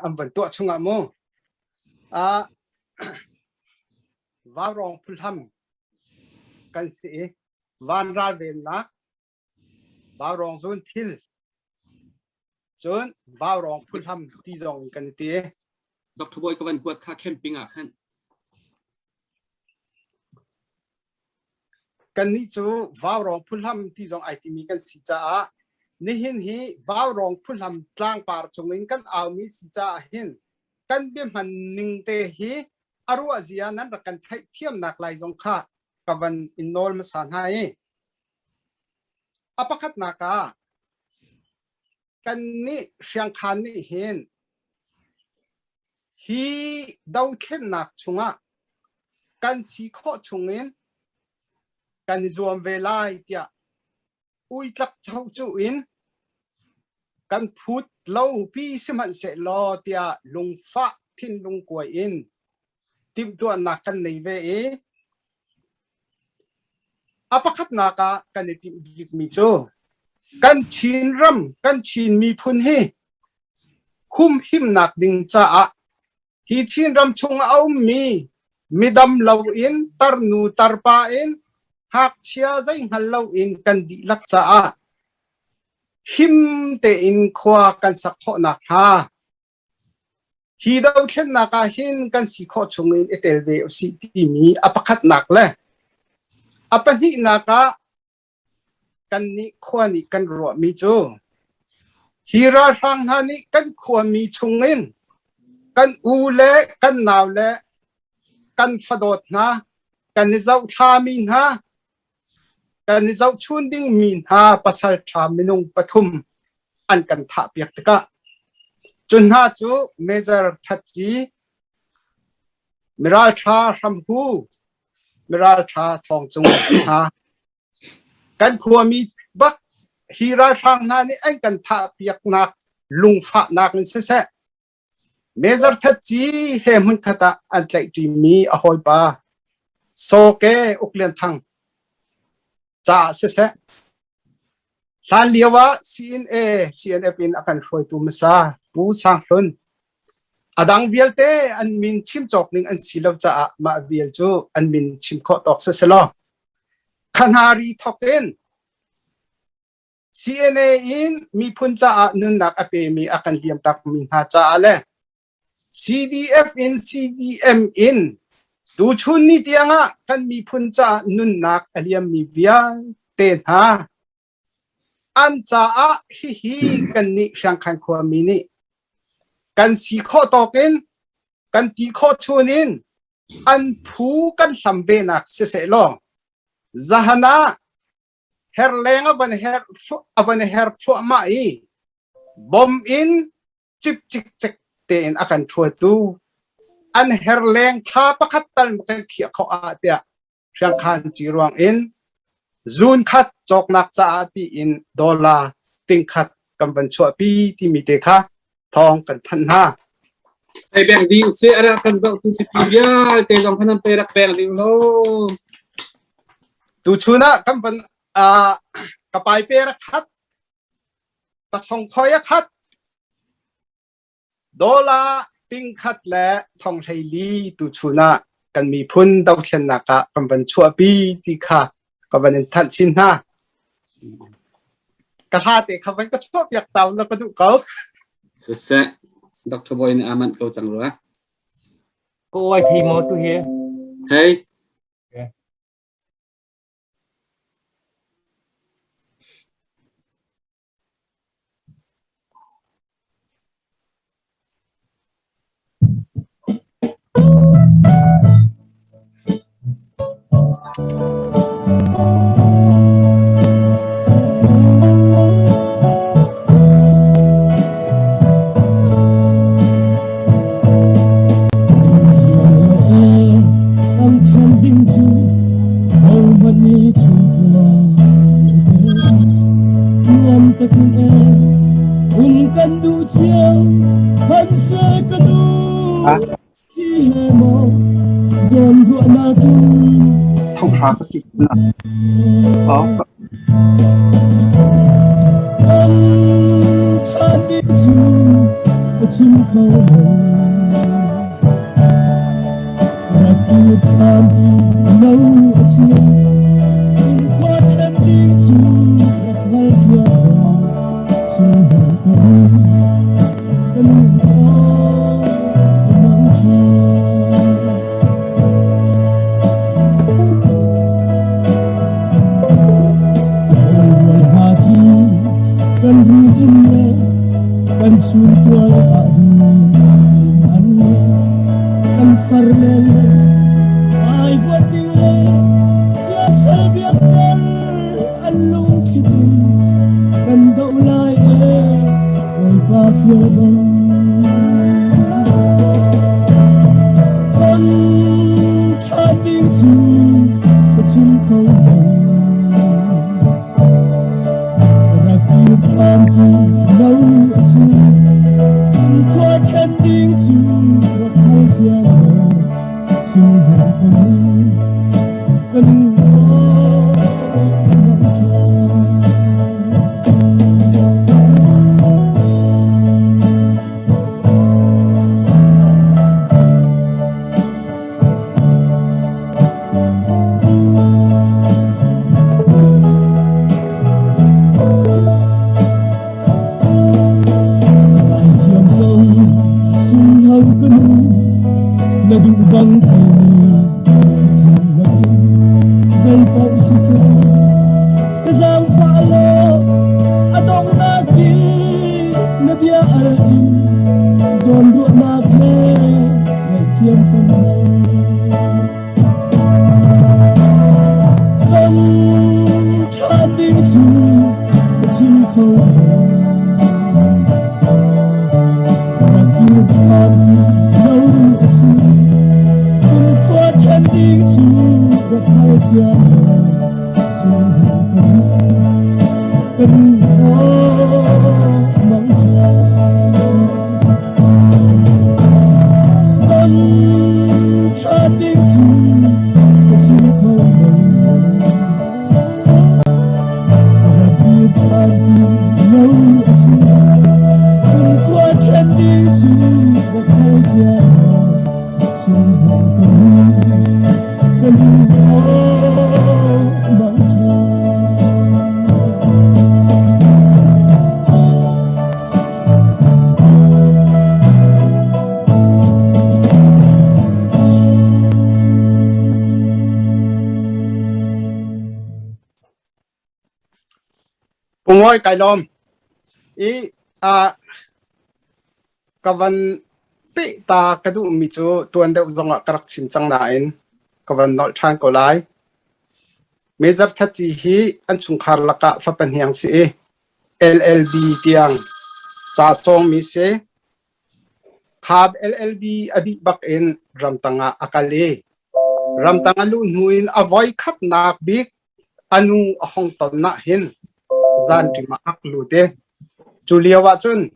อันเป็นตัวชงอาโมว่ารองพุทธมกันสิวันราเวนนะว่ารองซุนทิลจนว่ารองพุทธมที่จงกันตีดร.บอยกับวันกวดค่าแคมปิ้งอ่ะขั้นกันนี้จูว่ารองพุทธมที่จงไอทีมีกันสิจ้านี่เห็นฮีว่ารองพุทธมกลางป่าจงเองกันเอามีสิจ้าเห็นกันเบี้ยมันหนึ่งเตฮีอารัวเจียนั้นรักกันเทียมนักไล่จงข้ากับวันอินโนลมาสานให้อปคัดนักกันนี่เชียงคานนี่เห็นฮีดาวเข็นนักชงกันสีโคชงเงินกันรวมเวลาเดียอุยตักเจ้าจูอินกันพูดเล่าพี่สมันเสลอเดียลุงฟ้าทิ้งลุงกวยอินติมตัวนักกันในเวอปคัดนักกันติมยิกมิโจกันชินรำกันชินมีพุนเฮคุ้มหิมนักดิ่งจ้าฮีชินรำชงเอามีดำเล่าอินตรนูตรปาอินหากเชียใจหันเล่าอินกันดีลักจ้าหิมเตอินขวากันสักข้อนักฮาฮีดาวเช่นนักหินกันสีข้อชงอินเอเตลเวอสิที่มีอปคัดนักเลยอปนินักกันนี้ขวานี้กันรัวมีจูฮีราฟังฮานี้กันขวามีชงอินกันอูเล่กันนาวเล่กันฟดดนะกันนิจาวทามินฮะกันนิจาวชุนดิ้งมินฮะภาษาทามินุงปฐุมอันกันทับยักตะกะจนฮาจูเมจร์ทัดจีมิราชาชัมฮูมิราชาทองจงฮะกันขวามีบักฮีราฟังฮานี่อันกันทับยักนักลุงฟ้านักนี่เสะเมจร์ทัดจีเฮมุนขตาอันใจดีมีอหอยปาโซเกอุกเลียนทังจ้าเสะหลานเลียวว่า CNA เป็นอาการช่วยตัวมิซาผู้สังหนอดังเวลเตอันมินชิมจอกหนึ่งอันสิลาวจ้ามาเวลจูอันมินชิมข้อตอกเสะละขณะรีทอกเอ็น CNA อินมีพุนจ้านุนนักอเปมีอาการเลียมตักมินหาจ้าเล CDF in CDM inดูชุนนี่เดียงกันมีพุนจ้านุนนักอเลียมมีเวียเตนฮาอันจ้าฮิกันนี่ช่างขันความมีนี่กันสีข้อตอกินกันตีข้อชุนินอันผู้กันสัมเบนักเสะลองจาฮนาเฮร์เลงอันเฮร์ฟัวมาอีบอมอินจิบจิกจิกเตนอาการช่วยตูอันเฮร์เลงชาปะคัตตันมันเขียเขาอาเดียช่างขันจีรวงอินจูนคัดจอกนักจ้าปีอินดอลลาร์ติงคัดกำบันชัวปีที่มีเตค่ะทองกันทันห้าไอแบงดีเสียอะไรกันจากตุลิปิยาเตจงพันธุ์เปรักแบงดีโลตูชูนะกำบันกระปายเปรักคัดกระสงคอยคัดดอลลาร์ติงคัดและทองไทยลีตูชูนะกันมีพุนดาวเชนนักกำบันชัวปีที่ค่ะก็เป็นทันชินฮะกระทาเตะเขาเป็นก็ชอบอยากเต่าแล้วก็ดูเขาเสะดร.บอยน์อามันเขาจังหรือก็ไว้ทีมอตัวเฮียเฮ้ยท่องคราปกิจนะอ๋อ chim khâu ra kia tham đi lâu xưa qua thêm đi chú lại chia xin hẹn con mong chờ kan hidupnya kan suntual anne kan farlele ay buatile siasa biakal alung kibu kan daulay oy pafiobang kan chating tu kacim kau Anti lâu xưa qua chân tiếng chú gặp hai cha xin hẹn cần bang dây bóng xưa cái giang pha lô adong na ki na bia ai zon du na khe ngày chiêm phân không cha tiếng chú chim khâu và kia tham lâu xưa tiếng chú gặp hai cha xin hẹn cần mong chờ con cha tiếng chú xin khâu và biết tham lâu xưa cùng qua chân tiếng chú gặp hai cha xin hẹn Ngôi cái lom ý các bạn bị ta cái đủ mi chú tuần đều dùng các chim trăng nãy các bạn nói trang cổ lại mấy giáp thật thì anh chúng khar là cả pháp bản hiang sĩ LLB tiang cha chong mi se khab LLB adi bak in ram tanga akale ram tanga lu nuin avoid khat nak big anu ahong ton na hin zan trima aklute Julia wa chun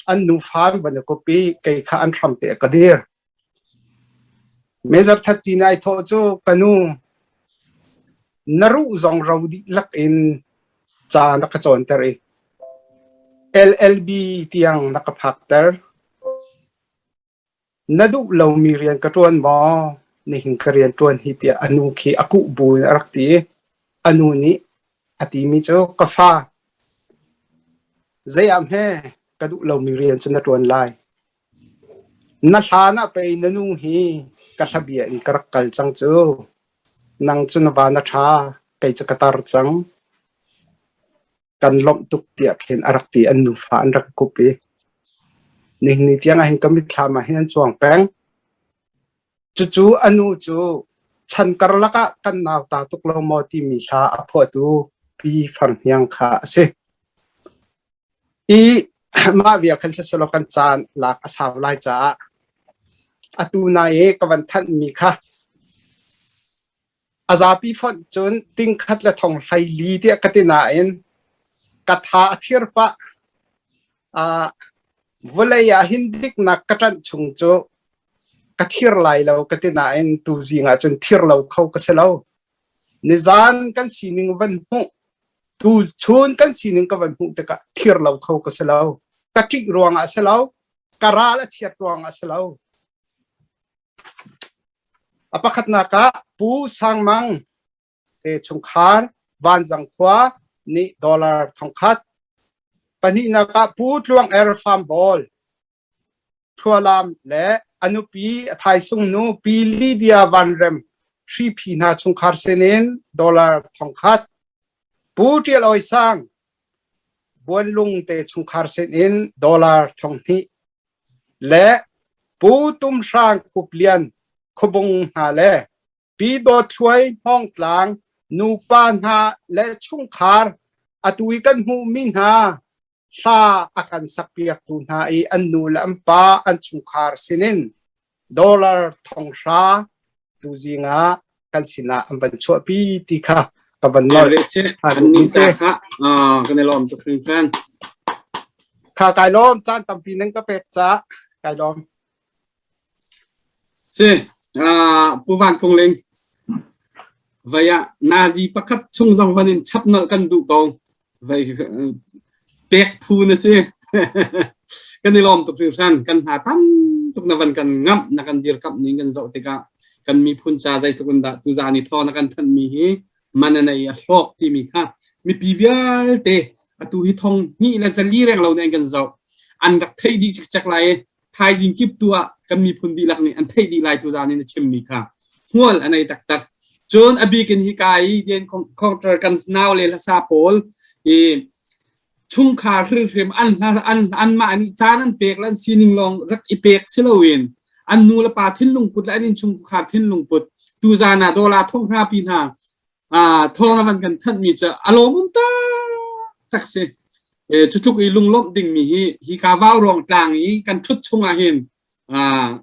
an nu fan ban ko pi kai kha an tham te kadir mejar thati nai tho chu kanu naru zong raudi lak in cha na ka chon tari LLB tiang na ka factor nadu lo mi rian ka tuan mo ni hing karian tuan hi tia anu khi aku bu rakti anu ni ati mi chu ka fa zayam he kadu lo mi rian chuna tuan lai na hlana pe nanu hi ka thabia in karakal chang chu nang chuna ba na tha kai cha katar chang kan lom tuk tia khen arakti an nu fa an rak kupi ning ni tiang a hin kamit thama hin chuang peng chu chu anu chu chan karlaka kan naw ta tuk lo mo ti mi sha a pho tu pi fan hyang kha se i ma bia khan se solo kan chan lak asaw lai cha atu na e kawan than mi kha azapi phon chun ting khat la thong hai li ti katina en katha athir pa volaya hindik na katan chung cho kathir lai lo katina en tu zinga chun thir lo khau ka selo nizan kan sining van hu tu chun kan sining ka van hu te ka thir lo khau ka selo ะจิกรวงเสลาวกะราละเชียดรวงเสลาวอปะขัดนักะปูสังมังเตชุงคาร์วันจังขวานี่ดอลลาร์ทองคัดปนินักะปูทลวงเอร์ฟาร์มบอลทัวลามและอนุปีไทยสุงนูปีลิเบียวันเรมชีพีนาชุงคาร์เซเนนดอลลาร์ทองคัดปูเทียลอยสังบวนลุงเตชุงคาร์เซเนนดอลลาร์ทองนี้และปูตุมสร้างคุบเลียนขบงหาเลปีโดช่วยห้องกลางนูปานหาและชุงคาร์อตุยกันหูมินหาซาอาการสักเปียกตุนหาอันนูและอัมปาอันชุงคาร์สินินดอลลาร์ทองชาดูจิงากันสินะอันบันชัวปีติค่ะกับบันนอลอันนี้เสค่ะกันในลมตัวฟิงกันค่ะไก่ล้อมจานตำปีนึงก็เป็ดจ้าไก่ล้อมเสผู้วันคงเล็งวายนาซีประคัดช่วง2 วันนี้ชับเนกันดูกองวายเปียกฟูนะสิกันในลมตัวฟิงกันกันหาตั้มทุกนวันกันงับนักกันเดียร์กับนี้กันเจ้าติกากันมีพุนชาใจทุกคนดาตุจานิทอนักกันทันมีมันในโลกที่มีค่ะมีปีเวลเตอตุหิทองนี่และจะลีแรงเราในกันเจ้าอันดักไทยดีจักไรไทยจิงคิบตัวกันมีพุนดีหลักนี่อันไทยดีลายตุจานินชิมมีค่ะหัวอันไหนตักจนอบีกันฮิกายเดียนของตรกันนาวเลลซาโพลชุ่มขาเรื่องอันมาอันนี้จานันเปกลันซีนิงลองรักอีเปกซิลเวนอันนูละปาทิ้นลุงปุดและอันนี้ชุ่มขาทิ้นลุงปุดตูจานาโดลาท่อง5 ปีนาทองมันกันท่านมีจะอารมณ์ตาตักเสจุดทุกอีลุงลบดิ่งมีฮีกาว้าวรองกลางนี้กันชุดชงอาเห็น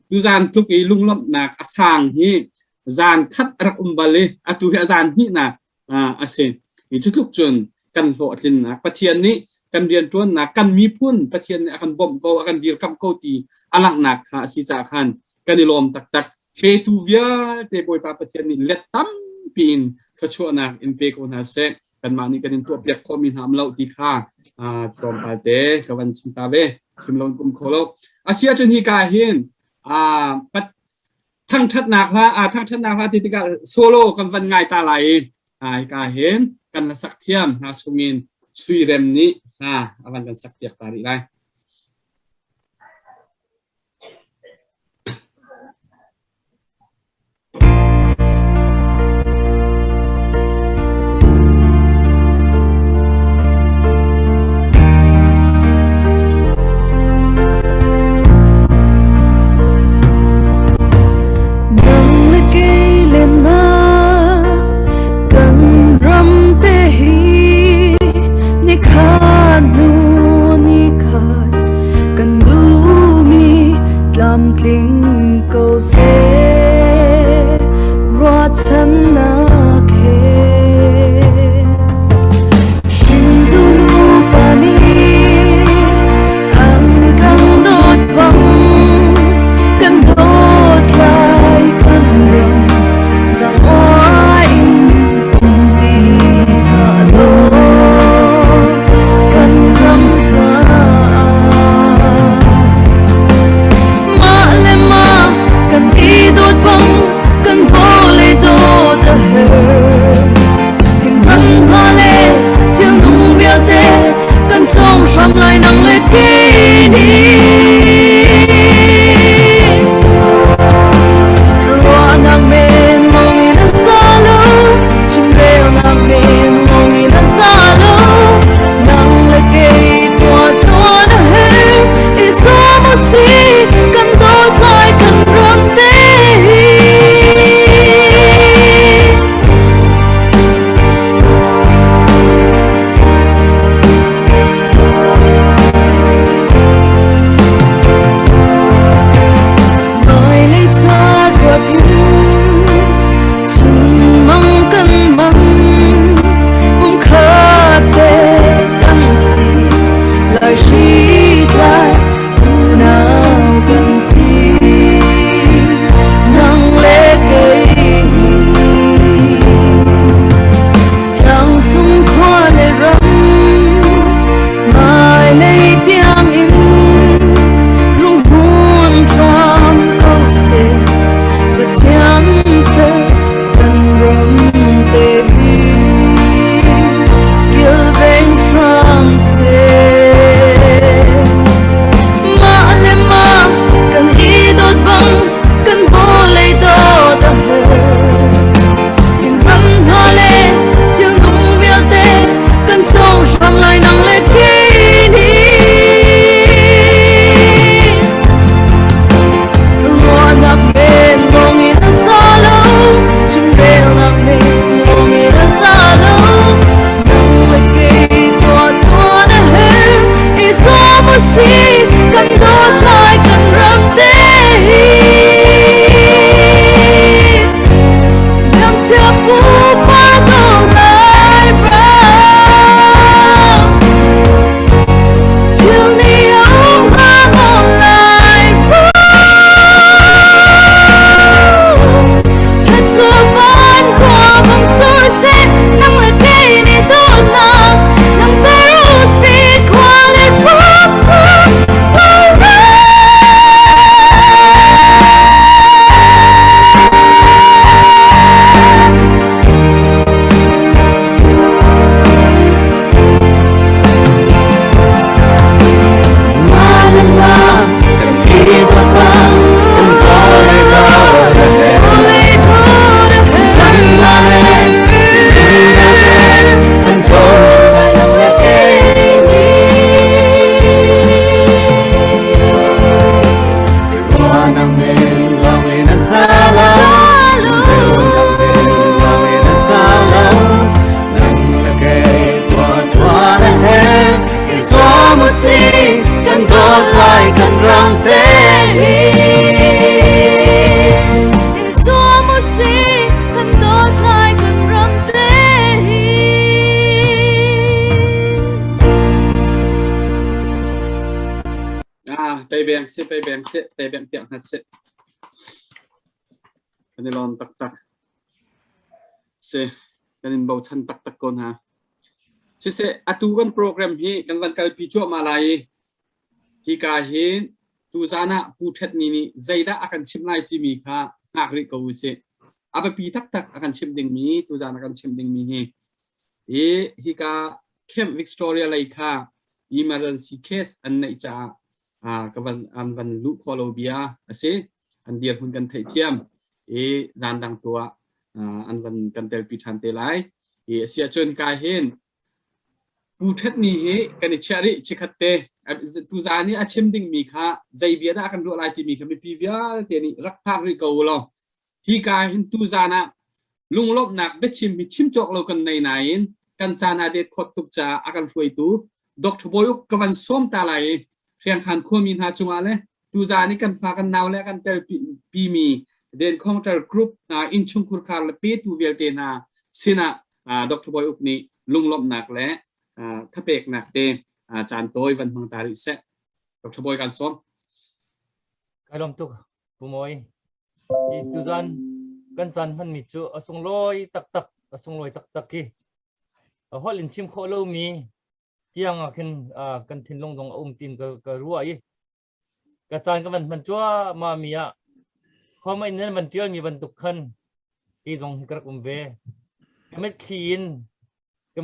ตูจานทุกอีลุงลบนักอสางฮีจานทัดรักบาลีตุฮิจานฮีนักอาเซนจุดทุกจนกันโหดลินนักปะเทียนนี้กันเรียนตัวนักกันมีพุ่นปะเทียนอากันบ่มโกอากันเดียร์คำโกตีอลังนักหาสิจาคันกันในลมตักเปตูเวียเตบอยปาปะเทียนนี้เล็ดตั้มปีนเขาชวนนักอินเปโกนาเซกันมานี่กันตัวเปียกคอมินหามเล่าตีค่าตรอมปาเตกวันชิมตาเวชิมลงกุมโคโลอาเซียจนฮีกาเห็นปัดทั้งทัดนักละทั้งทัดนักละติกาโซโลกันวันง่ายตาไหลกาเห็นกันละสักเทียมชงมินสุยเรมนี้วันกันสักเปียกตาดีได้来时代不能ไปแบ่งเปียกหัดเสกันนี่ลองตักเสกันนี่เบาชันตักก่อนฮะเสอตูกันโปรแกรมฮีกันวันกันพิจมาลายฮีกาเห็นตูซานะพูดเท็ดนี่ใจได้อาการชิมไลที่มีค่ะหากริกกูเสอาไปปีตักอาการชิมดิ่งมีตูซานะอาการชิมดิ่งมีฮีกาเข้มวิกตอเรียเลยค่ะ emergency case อันไหนจะกับวันลุกโคลอเบียเสอันเดียร์หุ่นกันไทยเทียมจานดังตัวอันวันกันเตลปิทันเตลัยเสียจนกายเห็นผู้ทัดนี้กันเชอรี่ชิคัตเตตูจานี่อาชิมดิ่งมีค่ะใจเบียดอากันรู้อะไรที่มีค่ะไม่พิเวียเดี๋ยวนี้รักภาคริกเอาล่ะที่กายเห็นตูจานะลุงลบหนักเบ็ดชิมมีชิมจอกเรากันในไหนกันจานาเด็ดขดตุกจ่าอาการช่วยตูดรบอยกกันส้มตาไหลเรียงขันขั้วมีนาจุงอะไรตูจานี่กันฟ้ากันนาวและกันเตลปีมีเดินคอมเตอร์กรุ๊ปอินชุงคุรคาร์ลปีตูเวลเตนาสินะดรบอยกนี้ลุงลบหนักและถ้าเปกหนักเตจานโต้วันมังตาริเซดรบอยกันส้มการลมตุกผู้มวยอีตุจันกันจันพันมิจูอสงลอยตักอสงลอยตักกีฮอลินชิมโคโลมีเที่ยงกันทิ้งลงตรงตินก็รัวอีกระจายกันมันจัวมามีอ่ะพอไม่นั้นมันเที่ยงมีบรรทุกขันที่ตรงที่กระกุมเวก็ไม่คลีนก็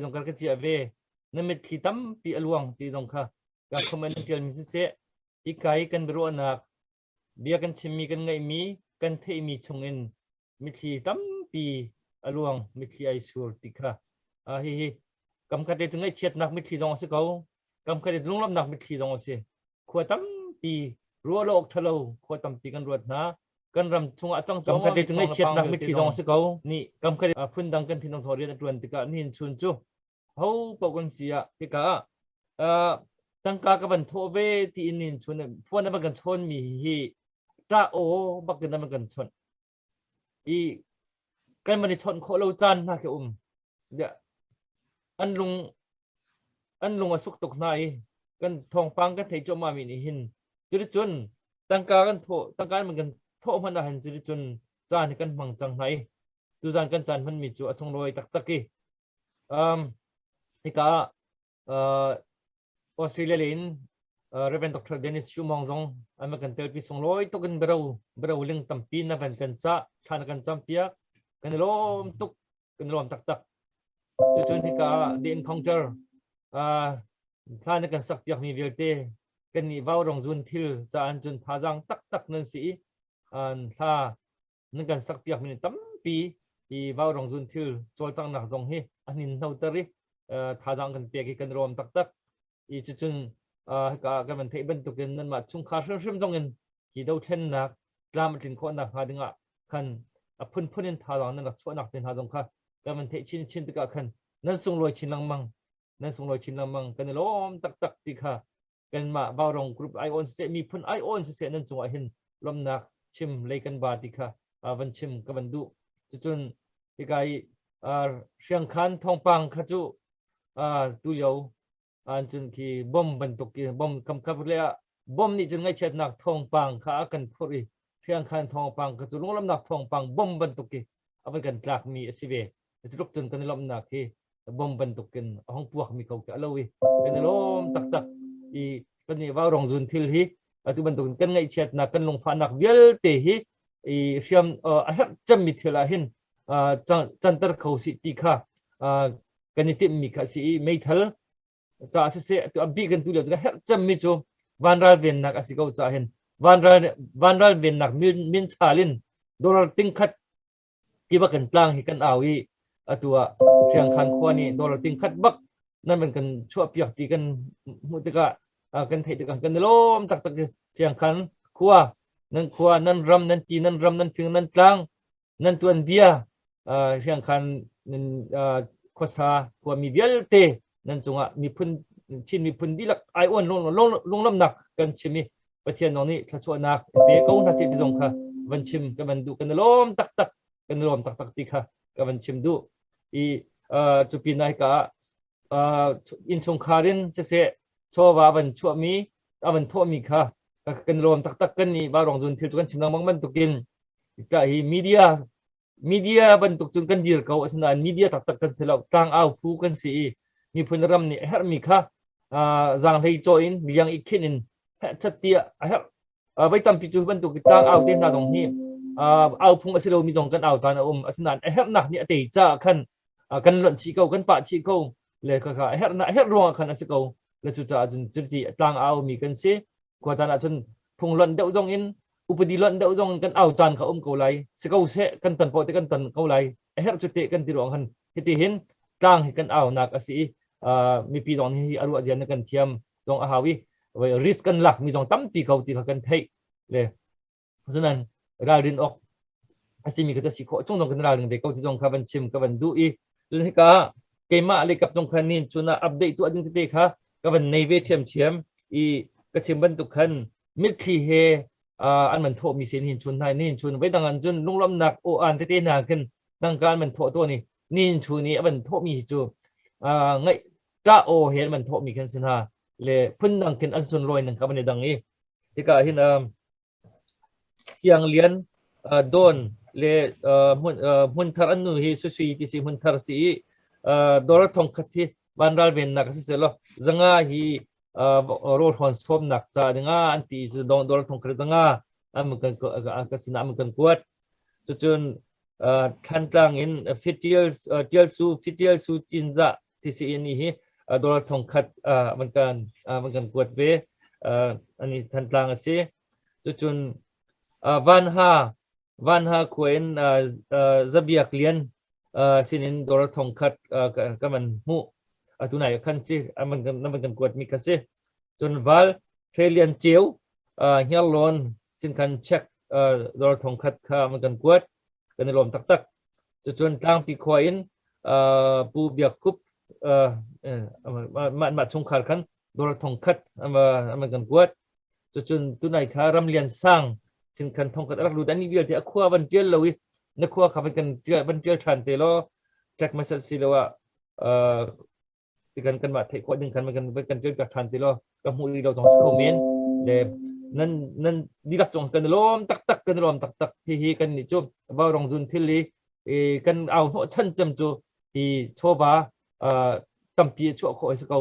ตรงกระเจียเวนั่นไม่คลีตั้มปีอลวงที่ตรงค่ะก็คอมเมนต์เที่ยงมีเสียอีกไกกันบรัวนักเบียกันชิมมีกันไงมีกันเทมีชงเงินไม่คลีตั้มปีอลวงไม่คลีไอสูร์ติค่ะฮิกำคัดเด็ดถึงไอเช็ดนักไม่คลีตรงสิเขากำคัดเด็ดลุงลำนักไม่คลีตรงสิขวดตั้มปีรัวโลกทะเลขวดตั้มปีกันรวดนะกันรำชงอาจังจอมกำคัดเด็ดถึงไอเช็ดนักไม่คลีตรงสิเขานี่กำคัดพุ่นดังกันที่น้องทอเรียนตรวนติกานี่ชุนจูเขาปกันเสียติกาตั้งกากับบันโทเวที่นี่ชุนฟัวนั้นมันกันชนมีฮีตาโอบักกันนั้นมันกันชนอีกันมันชนโคโลจันนะแกเดี๋ยวอันลุงสุกตกในกันทองฟังกันเทจมามีนี่หินจุดจุนตั้งการมันกันโทมันหันจุดจุนจานกันมังจังไหนดูจานกันจันมันมีจุดสงลอยตักกี้ที่กาออสเตรเลียลินเรเวนดรเดนิสชูมองจงอันมันกันเตลปีสงลอยตกันเบราลิงตั้มปีนับเป็นกันจ้าทานกันจำเปียกันล้มตุกกันล้มตักจุดที่กาเดินคอนเตอร์ท่านกันสักอย่างมีเวลเตกันนี่ว่าวรองจุนทิลจะอันจุนพาจังตักนั่นสิท่านั่นกันสักอย่างมีตั้มปีที่ว่าวรองจุนทิลโจลจังหนักจงเฮอันนี้เท่าตรีพาจังกันเปียกันรวมตักอีจุดกันมันเทบันตุกันนั่นมาชุ่มขาเชื่อมจงเงินที่เราเช่นนักกลามถึงคนนักหาดึงอ่ะคันพุ่นท่าจังนั่นนักช่วยนักเป็นท่าจงค่ะกันมันเทชินตะกัน นั่นส่งลอยชินลังมังกันล้อมตักติค่ะกันมาบ่าวรองกรุ๊ปไอออนเสมีพุ่นไอออนเสนั่นจงเห็นลมนักชิมเลยกันบาติค่ะวันชิมกับวันดูจนที่กายเชียงคันทองปังขจุตุยาวจนที่บอมบรรทุกบอมคำเลยบอมนี่จนไงเช็ดนักทองปังขากันพูดเชียงคันทองปังขจุลงลำนักทองปังบอมบรรทุกเอาไปกันตรักมีสิเวจะลุกจนกันลำนักที่บอมบรรทุกกันห้องพวกมีเขาจะเล่าอีกันล้มตักอีกันนี่ว่ารองจุนทิลฮีตุบรรทุกกันไงเช็ดนักกันลงฟ้านักเวลเตฮีอีเชื่อมอาจจะมีเท่าหินจันทร์เขาสิติค่ะกันนี่ติมีค่ะสิไม่ทัลจะอาศัยตัวบีกันตัวเดียวจะจำไม่จบวันรัลเวนนักอาศัยเขาจะเห็นวันรัลเวนนักมินชาลินดอลลาร์ติงคัดที่บักกันกลางให้กันเอาอีตัวเชียงคันขวานี่ดอลลาร์ติงคัดบักนั่นเป็นกันชั่วเปียกตีกันมุตกะกันเทติกันล้มตักเชียงคันขวานั่นรำนั่นตีนั่นรำนั่นฟิงนั่นกลางนั่นตัวเดียเชียงคันนั่นขวาซาขวามีเบลเตนั่นจงมีพุ่นชินมีพุ่นดีลักไอออนลงลำหนักกันชิมีประเทศน้องนี่ถ้าชั่วนักเด็กเขาหน้าเสียที่จงค่ะวันชิมกันดูกันล้มตักกันล้มตักติค่ะกันวันชิมดูอีจุปีนายกะอินชงคารินเสชัวว่าวันชั่วมี mình thua mi kha kan rom tak kan ni ba rong zun thil kan chimnang mang man tukin ka hi media ban tuk chun kan dir ko asna media tak kan selo tang au fu kan si mi phun ram ni her mi kha zang hei cho in yang ikhin in chat tia her bai tam pi chu ban tuk tang au te na dong hi au phung asilo mi jong kan au ta na asna her na ni ate cha khan kan lon chi ko kan pa chi ko le ka her ro khan asiko le chu cha jun chi tang au mi kan si ko ta na chun phung lon deuh jong in upadi lon deuh jong kan au chan kha ko lai siko se kan tan po te kan tan ko lai her chu te kan ti rong han ti hin tang hi kan au nak asi mi pi jong hi aru ajan kan thiam jong a hawi risk kan lak mi jong tam pi ko ti kan thei le zanan rin ok asimi ka si ko chung dong kan rin de ko ti jong kha ban chim ka ban du i chu ka keima le kap jong khan nin chuna update tu ading te kha ka ban nei ve thiam i ka chim ban tu khan mit khi he an man tho mi sin hin chun hai nin chun vai dang an chun lunglom nak o an te na kan dang kan man tho to ni nin chu ni ban tho mi chu ngai ka o he man tho mi kan sin ha le phun dang kin an sun loi nang ka ban dang i ti ka hin siang lian don le mun thar an nu hi su ti si mun thar si dor thong khathi ban ral ven nak se lo zanga hi rol hon som nak cha nga anti dong dor thong kre zanga am kan ka sina am kan kuat chu chun than tlang in fitial su chinza ti si ni hi dor thong khat man kan kuat ve ani than tlang ase chu chun van ha kuen zabiak lian sinin dor thong khat ka man mu tunai khan si man kan kuat mi ka se chun val thelian cheu hial lon sin kan check dor thong khat kha man kan kuat kan lom tak chun tang pi khoin pu biak kup ma chung khar khan dor thong khat man kan kuat chun tunai kha ram lian sang sin kan thong khat rak lu dan ni bial ti akwa ban tel lowi na khwa kha ban tel than te lo check message si lo wa ti kan ma thei kho ding kan man kan tel ka than te lo ka mu ri lo jong comment le nan di lak jong kan lom tak kan lom tak hi kan ni chu ba rong zun thil li kan au no chan cham chu hi choba tampi chu kho se ko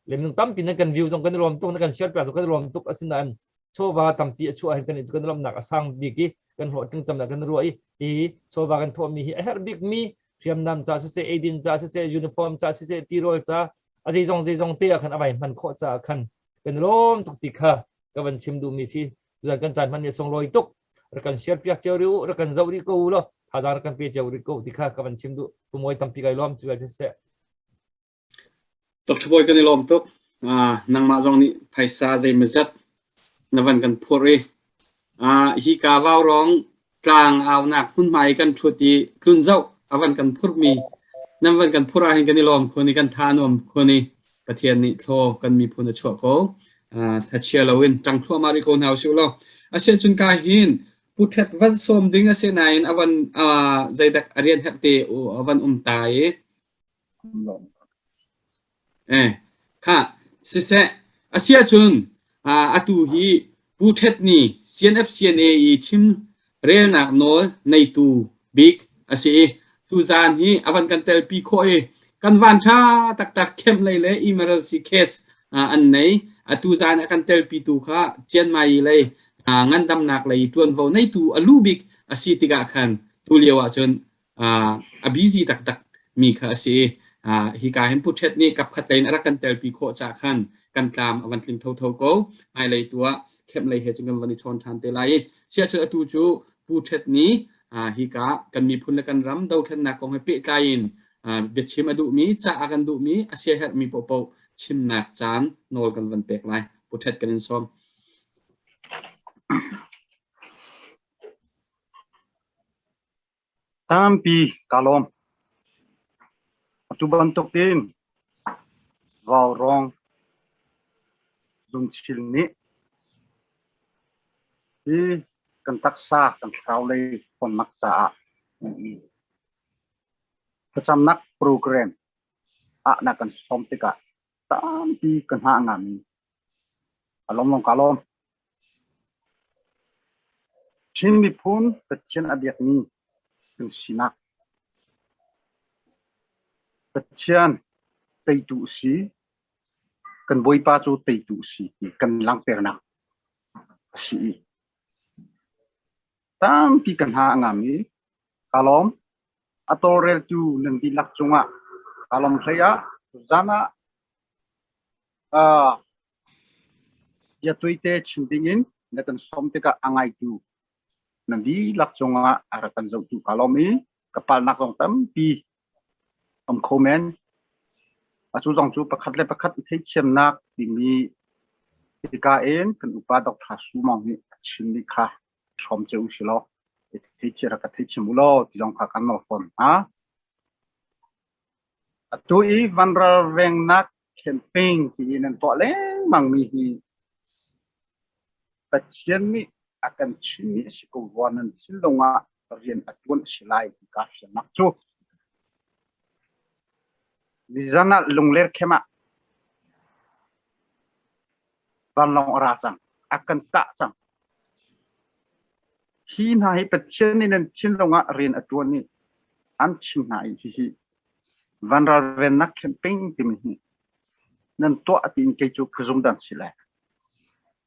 le nung tampi na kan view jong kan lom tu na kan share pra kan lom tuk asin an choba tampi chu a kan lom nak asang bigi kan ho ting cham na kan ruai hi choba kan tho mi hi her big mi thiam nam cha se edin cha se uniform cha se tirol cha azai jong te khan abai man kho cha khan kan lom tuk ti kha ka ban chim du mi si zan kan chan man ne song loi tuk ra kan share piak cheu riu ra kan zau ri ko lo hadar kan pe cheu ri ko ti kha ka ban chim du tu moi tampi kai lom chu se tok chboy kan lom tok nang ma jong ni phaisa jai mazat navan kan phore hi ka VAURAWNG tlang au nak hun mai kan thuti kun zau avan kan phur mi namvan kan phura hin kan lom khoni kan thanom khoni pathian ni tho kan mi phuna chho ko tha chia lawin tang thua mari ko nau su lo ase chun ka hin puthet van som ding ase nain avan zaidak arian hapte avan tai kha sise asia chun atu hi puthet ni CNF CNA i chim rel nak no nei tu big ase tu zan hi avan kan tel pi kho kan van tha tak khem lai le emergency case an nei atu zan kan tel pi tu kha chen mai lai ngan dam nak lai tuan vo nei tu alu big asi tiga khan tu lewa chun a busy tak mi kha ase hi ka hem puthet ni kap khatein ara kan tel pi kho cha khan kan kam avan tling tho ko ai lai tua khem lai he chung van ni thon than te lai sia chu atu chu puthet ni hi ka kan mi phun la kan ram dau than na kong he pe kain be chim adu mi cha akan du mi asia het mi po chim nak chan nol kan van pek lai puthet kan in som tampi kalom tu bantok tin VAURAWNG ZUUNTHIL ni hi kan taksa kan traulei pon maksa kacham nak program na kan som tika tampi kan ha ngami alom long kalom chin mi phun petchen abiak ni kun sinak petchen tei tu si kan boi pa chu tei tu si kan lang perna si tam pi kan ha ngami kalom atorel tu nang dilak chunga kalom saya zana ya tuite chindingin na kan somte ka angai tu nang dilak chunga arakan zau tu kalomi kapal nakong tam pi komen achu jong chu pakhat le pakhat thei chem nak ti mi tika en kan upa dok tha su mong ni chin ni kha chom cheu silo thei chera ka thei chimulo ti jong kha kan no fon ha atu I vanra veng nak camping ti nan to le mang mi hi patchen ni akan chin ni siku wanan silonga rian atun silai ka nak chu Lizana lungler kema van long rasang akan tak sang hin hai petchen ni nan chin longa rin atuan ni an chin hai hi van ra ven nak camping tim hi nan to atin ke chu khuzum dan sila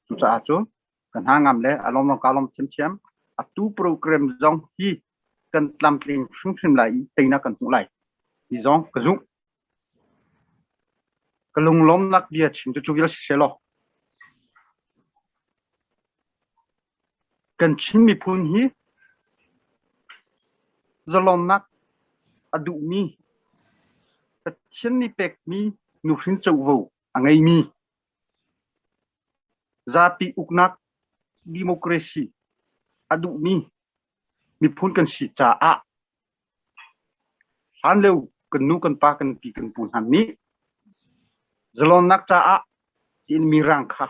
chu cha chu kan hangam le alom long kalom chem chem atu program jong hi kan tlam tling phung phim lai teina kan hu lai hi jong kazung kalung lom nak dia chim tu chugil selo kan chim mi phun hi zalom nak adu mi chen ni pek mi nu hin chau vo angai mi zapi uknak democracy adu mi phun kan si cha a han leu kan nu kan pa kan pi kan pun han ni zalon nak cha a in mirang kha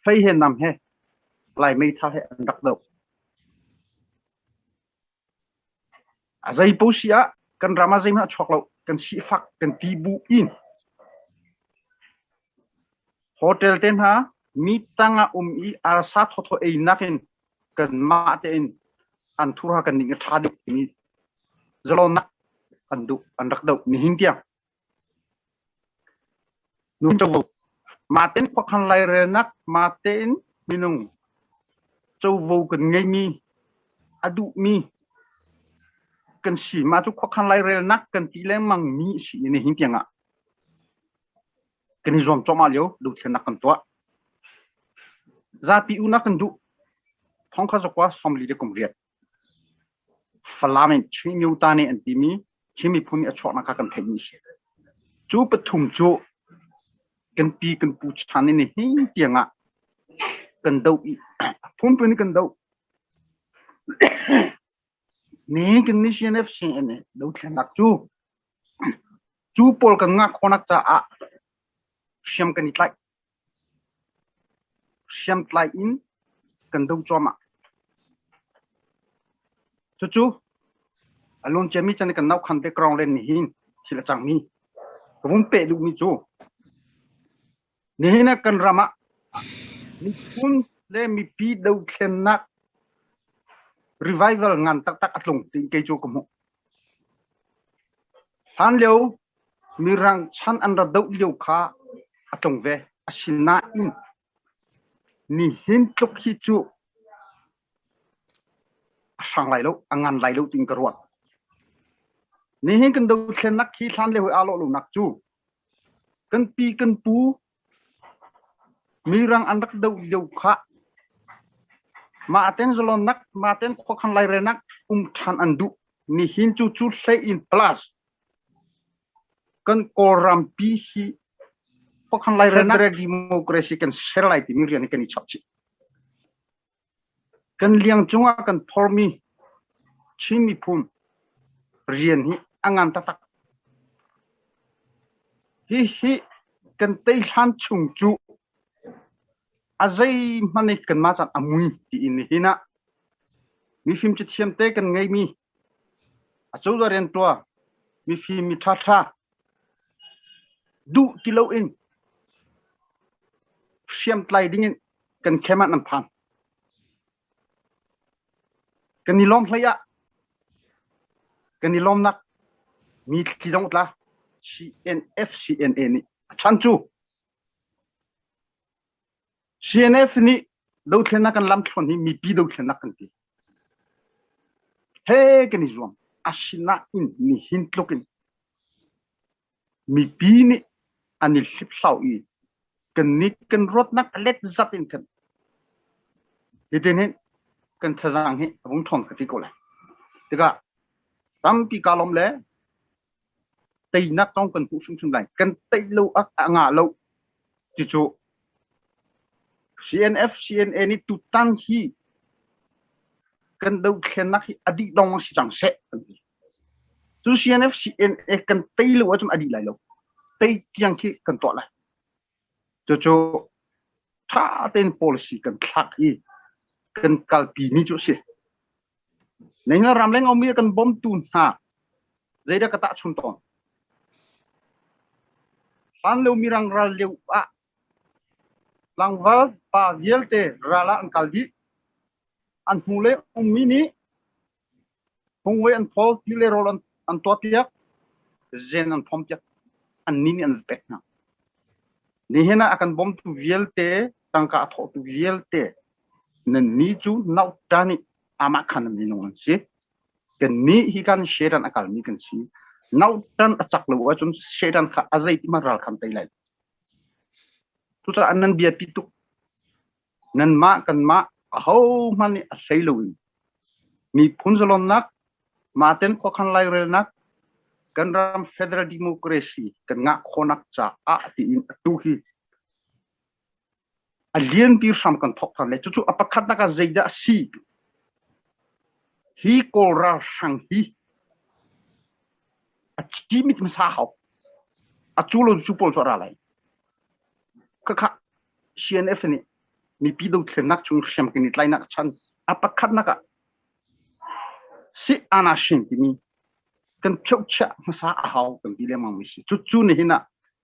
phai he nam he lai mei tha he andak do azai posia kan ramazai na choklo kan si fak kan ti bu in hotel ten ha mi tanga I arsa thotho e nakin kan ma te in an thura kan ning tha de ni zalon nak andu andak do ni hintia nung châu maten ko khan lai re nak maten minung châu vô kan ngai mi adu mi kan si ma chu ko khan lai re nak kan ti le mang mi si ni hin tianga kan zom choma leo du thena kan to za pi u na kan du thong kha zokwa somli de kum riat parlament chimi utani antimi chimi phuni achona ka kan thei ni chu pathum chu kan pi kan pu chan ni hin tianga kan dau I phun pun kan dau ni kan ni cnf cn dau thanak chu pol kan nga khonak cha a siam kan itlai siam tlai in kan dau choma chu alon chemi chan kan nau khan background len ni hin sila chang ni kum pe lu mi chu Nihina kan rama ni pun le mi pi dau khen nak revival ngan tak tak atlung tin ke chu kumu han leo mirang chan an ra dau leo kha atlung ve asina in ni hin tuk hi chu sang lai lo angan lai lo tin karwa ni hin kan dau khen nak hi than leo alo lu nak chu kan pi kan pu mirang andak dau dau kha ma aten zolon nak ma aten ko khan lai re nak than andu ni hin chu chu say in plus kan koram pi hi ko khan lai re nak democracy kan serlai ti mirian kan I chapchi kan liang chunga kan formi chimi phum rian hi angan ta tak hi kan tei han chung chu azai mane kan ma chan amui ti in hina mi phim chi thiam te kan ngai mi a chou da ren tua mi phim mi tha du ti lo in siam tlai dingin kan kemat nam phan kan nilom hlaya kan nilom nak mi ki jong tla CNF CNA ni chanchu CNF ni đâu thlen nak kan lam thon ni mi pi đâu thlen nak kan ti he kan izom asina in ni hintlokin mi pi ni anil sip sau i kan ni kan rot nak let zatin kan iten hen kan thajang hi abung thon ka ti ko la tika tam pi kalom le tây nak tong kan pu sum sum lai kan tây lâu ak nga lâu ti chu CNF CNA ni tu tan hi kan đâu khen nak hi adi dong si chang se tu CNF CNA kan tây lâu achum adi lai lo tây tiang ki kan to lai cho tha ten policy kan thak hi kan kalpi ni chu se nei na ram leng omi kan bom tun ha zaida kata chun ton san lo mirang ral leu a langwal pa yelte rala an kaldi an hule mini hungwe an pol tile rolan an topia zen an pompia an nini an pek na ni hena akan bom tu yelte tangka tho tu yelte nen ni chu nau tani ama khan ni non si ken ni hi kan shedan akal ni kan si nau tan achak lo wa chun shedan kha azai ti maral khan tai lai tu cha anan bia pitu nan ma kan ma ho mani a seiloin mi punzalon nak maten ko khan lai rel nak kan ram federal democracy kan nga khonak cha a ti in tu hi alien bir sam kan thok than le chu apakhat na ka zeida si hi ko ra sang hi a chimit msa hau a chulo chu pol cho ra lai ka CNF ni mi pido thlenak chung siam kini tlai nak chan apakhat na ka si ana shin ti mi kan phok cha masa hau kan dile mang mi si chu ni hina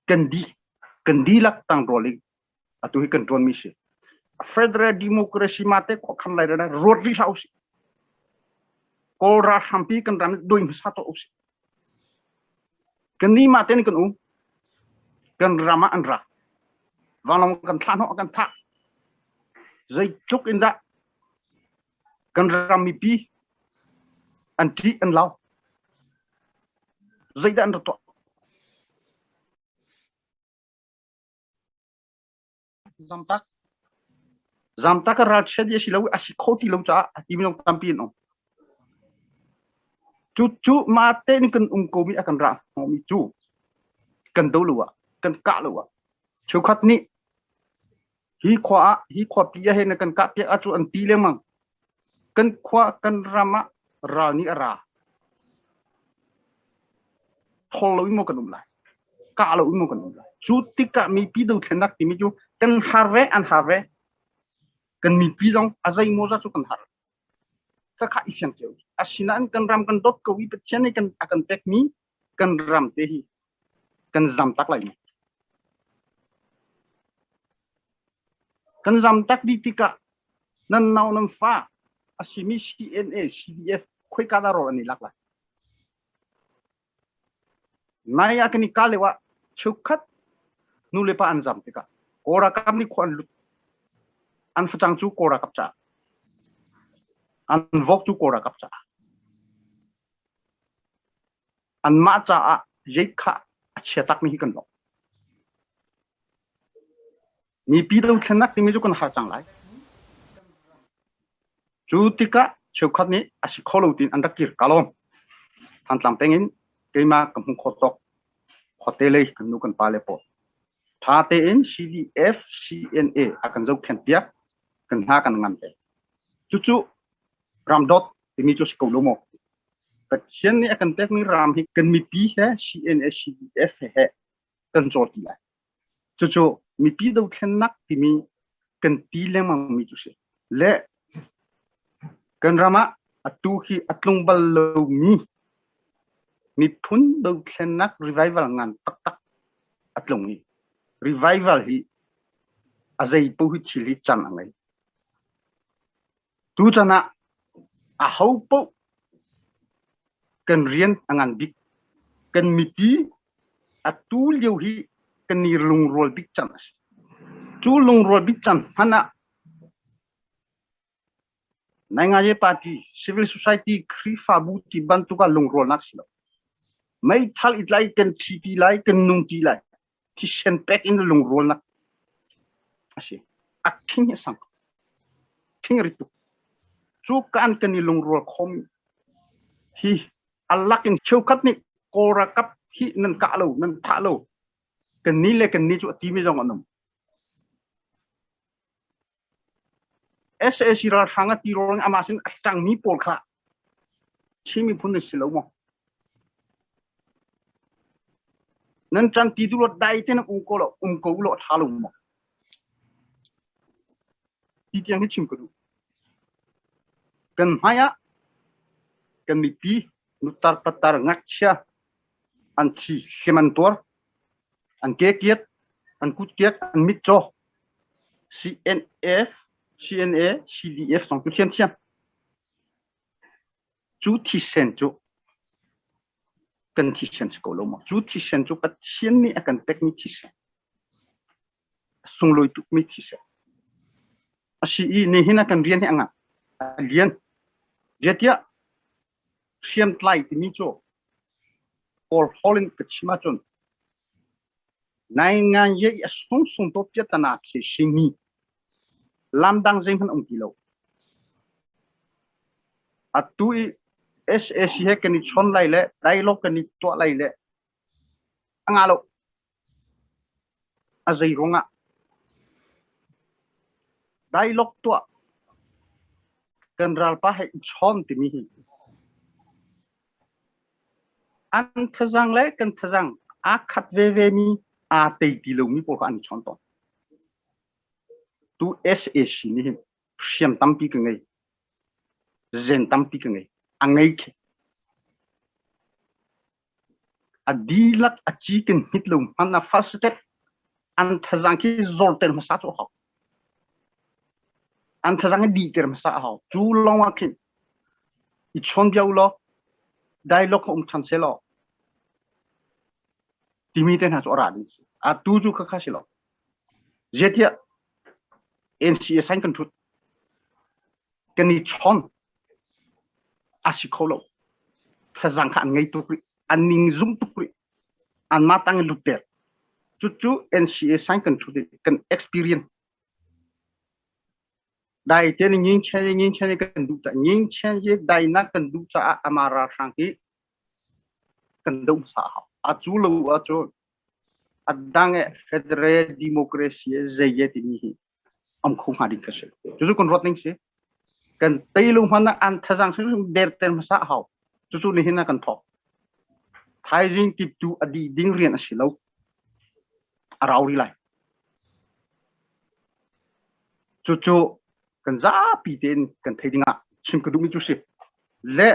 kan di lak tang rolling atu hi kan ron mi si federal democracy mate ko khan lai ra road ri house ko ra hampi kan ram doing sa to usi kan ni mate ni kan kan rama an ra walong kan thano kan tha zai chuk inda kan ram mi pi an ti an lao zai dan to zamtak ka rat shed ye silawi asi khoti lo cha timino tampin no chu ma te ni kan ko mi akan ra mi chu kan do luwa kan ka luwa chu khat ni hi khwa pi he na kan ka pi a chu an ti le mang kan khwa kan rama ra ni ara tholo mo kan umla ka lo mo kan umla chu tika mi pi do thlenak ti mi chu kan harve an harve kan mi pi jong azai mo za chu kan har ka kha isyang cheu asinan kan ram kan dot ko wi pe chen kan akan tek mi kan ram te hi kan zam tak lai kan zam tak di tika nan naw nam fa asimi CNA CDF khoi ka da ro ani lak la naya kani kalewa chukhat nu le pa an zam tika kora kam ni khon lu an phachang chu kora kap cha an vok chu kora kap cha an ma cha a yei kha achhe tak mi kan lo mi pi do thlenak ti mi chu kan har chang lai chu tika chukhat ni asi kholo tin an dakir kalom han tlam pengin keima kam khotok khotele kan nu kan pale po tha te in CDF CNA akan zau khen pia kan ha kan ngam te chu ram dot ti mi chu ko lo mo ka chen ni akan tek ni ram hi kan mi pi he CNA CDF he kan chor ti lai chu mi pi do khen nak ti mi kan ti le ma mi chu se le kan rama atu hi atlung bal lo mi phun do khen nak revival ngan tak atlung ni revival hi azai pu hi chili chan angai tu chana a hau po kan rian angan bik kan miti a tu liu hi kan ni lung rol bik chan chu lung rol bik chan hana Nangaye party, civil society, krifabu ti bantu ka lungrol nak sila. May thal itlay kan titi lay kan nung ti lay. Ti shen pek in lungrol nak. Asi, aking sang. King ritu. Chukan kan ni lungrol komi. Hi, alakin chaukat ni korakap hi nan kalo, nan talo. Kan nile kan ni chu timi jong anum. SSC ra hanga ti rong amasin atang mi pol kha chimi phun ni silo mo nan chan ti du lo dai ten ko lo thalo mo ti tiang hi chim ko du kan haya kan mi pi nutar patar ngakcha an chi semantor an ke kiet an kut kiet an mit cho CNA, CDF sont tout tiens. Chú thi sen chú cần thi sen có lâu mà chú thi sen chú bắt thiên mi akan tek mi thi sen sung lôi tụ mi thi sen asi i ni hina kan rian hanga lian jetia siam tlai ti mi cho or holin kachima chon nai ngan ye sung to pya tana se simi lam dang jeng han ong kilo atui SSC he kan ni chon lai le dialogue kan ni to lai le angalo azai ronga dialogue to kan ral pa he chon ti mi hi an thajang le kan thajang a khat ve mi a te ti lo mi por an chon to tu SSC ni siam tam pi ka ngai zen tam pi ka ngai angai ke adilak achi kan hitlum anna first step an thajang ki zolten ma sa cho ho an thajang di ter ma sa ho chu long wa kin I chon biao lo dialogue chan se lo timiten ha ora di a tu ju kha si lo jetia NCA sign kan thut kan ni chon asikolo thajang kha ngai tu an ning zum tu an matang luter chu NCA sign kan thut kan experience dai ten ning chen kan du ta ning chen ye dai na kan du cha amara sang ki kan dum sa ha a chu lo a chu adang federal democracy ye ti ni am khong ha din ka se chu kon rot ning se kan tei lu hana an thajang sing der ten sa ha chu ni hina kan thok thai jing ti tu adi ding rian a silo arauri lai chu kan za pi ten kan thei dinga chim ka du mi chu se le